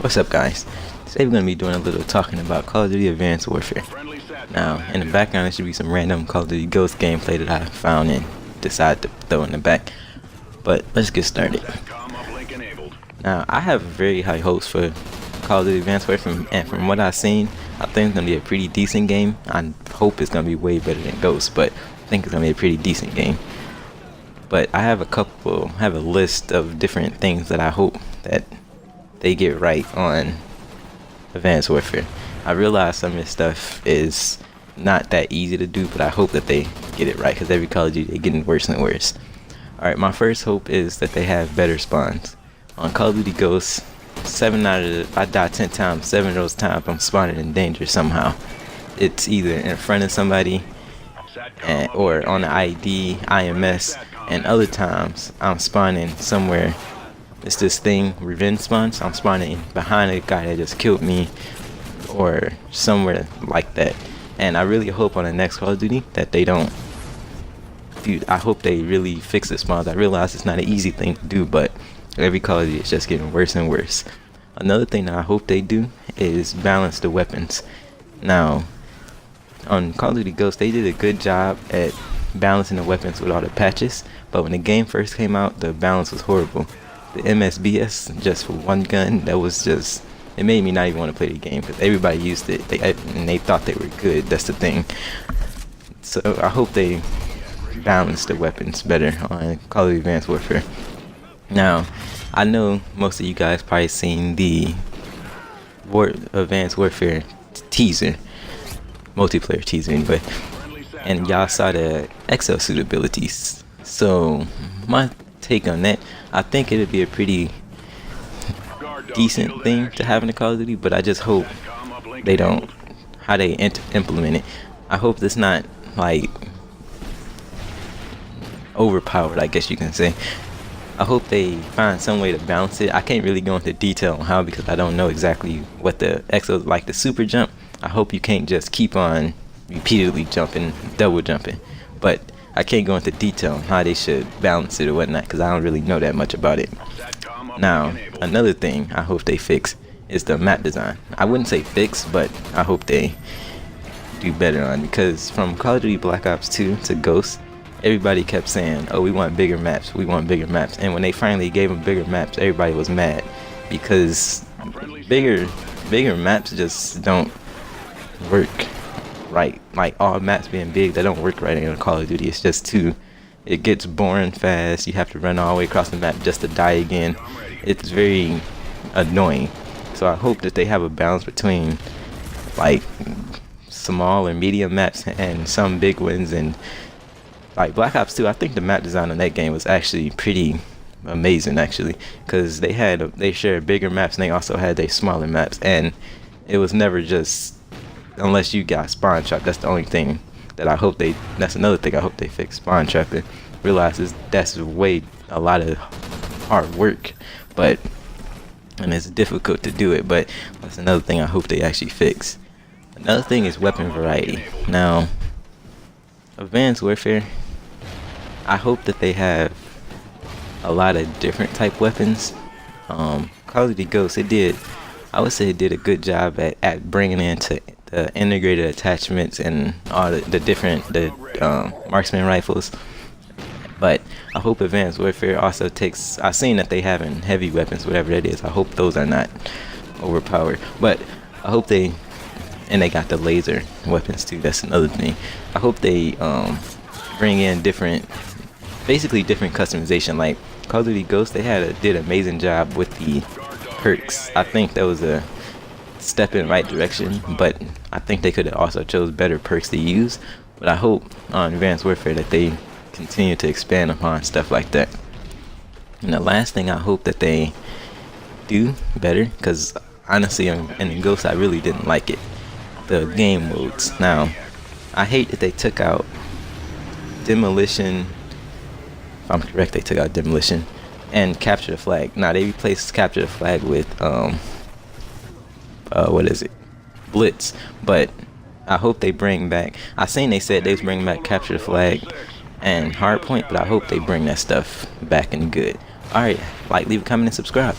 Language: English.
What's up, guys? Today we're going to be doing a little talking about Call of Duty Advanced Warfare. Now, in the background there should be some random Call of Duty Ghost gameplay that I found and decided to throw in the back. But let's get started. Now, I have very high hopes for Call of Duty Advanced Warfare, and from what I've seen, I think it's going to be a pretty decent game. I hope it's going to be way better than Ghost, but I think it's going to be a pretty decent game. But I have a list of different things that I hope that they get right on Advanced Warfare. I realize some of this stuff is not that easy to do, but I hope that they get it right, because every Call of Duty they're getting worse and worse. Alright, my first hope is that they have better spawns. On Call of Duty Ghosts, I die 10 times, 7 of those times I'm spawning in danger somehow. It's either in front of somebody or on the ID, IMS, and other times I'm spawning somewhere. It's this thing, revenge spawns. I'm spawning behind a guy that just killed me or somewhere like that. And I really hope on the next Call of Duty that they don't. Dude, I hope they really fix the spawns. I realize it's not an easy thing to do, but every Call of Duty is just getting worse and worse. Another thing that I hope they do is balance the weapons. Now, on Call of Duty Ghosts, they did a good job at balancing the weapons with all the patches, but when the game first came out, the balance was horrible. The MSBS just for one gun, that was just, it made me not even want to play the game, because everybody used it and they thought they were good. That's the thing. So I hope they balance the weapons better on Call of Duty Advanced Warfare. Now, I know most of you guys probably seen the Advanced Warfare teaser, multiplayer teaser anyway, and y'all saw the exosuit abilities. So my take on that, I think it'd be a pretty decent thing to have in the Call of Duty, but I just hope they don't, how they implement it, I hope it's not like overpowered, I guess you can say. I hope they find some way to balance it. I can't really go into detail on how, because I don't know exactly what the exo, like the super jump, I hope you can't just keep on repeatedly jumping, double jumping, but I can't go into detail on how they should balance it or whatnot, because I don't really know that much about it. Now, another thing I hope they fix is the map design. I wouldn't say fix, but I hope they do better on, because from Call of Duty Black Ops 2 to Ghost, everybody kept saying, oh, we want bigger maps, we want bigger maps, and when they finally gave them bigger maps, everybody was mad, because bigger maps just don't work right. Like, all maps being big, they don't work right in Call of Duty. It's just it gets boring fast. You have to run all the way across the map just to die again. It's very annoying. So I hope that they have a balance between like small and medium maps and some big ones. And like Black Ops 2, I think the map design on that game was actually pretty amazing, actually, because they shared bigger maps and they also had their smaller maps, and it was never just, unless you got spawn trap. That's the only thing that I hope that's another thing I hope they fix, spawn trapping. Realize that's a lot of hard work, and it's difficult to do it, but that's another thing I hope they actually fix. Another thing is weapon variety. Now, Advanced Warfare, I hope that they have a lot of different type weapons. Call of Duty Ghosts, I would say it did a good job at bringing into the integrated attachments and all the different marksman rifles. But I hope Advanced Warfare also takes, I've seen that they have in heavy weapons, whatever that is, I hope those are not overpowered. But I hope they got the laser weapons too, that's another thing. I hope they bring in basically different customization. Like Call of Duty Ghosts, they did an amazing job with the perks. I think that was a step in the right direction, but I think they could have also chose better perks to use. But I hope on Advanced Warfare that they continue to expand upon stuff like that. And the last thing I hope that they do better, because honestly in Ghost I really didn't like it, the game modes. Now, I hate that they took out Demolition, if I'm correct, they took out Demolition and Capture the Flag. Now they replaced Capture the Flag with what is it, Blitz. But I hope they bring back, I seen they said they was bringing back Capture the Flag and Hardpoint, but I hope they bring that stuff back and good. Alright, like, leave a comment and subscribe.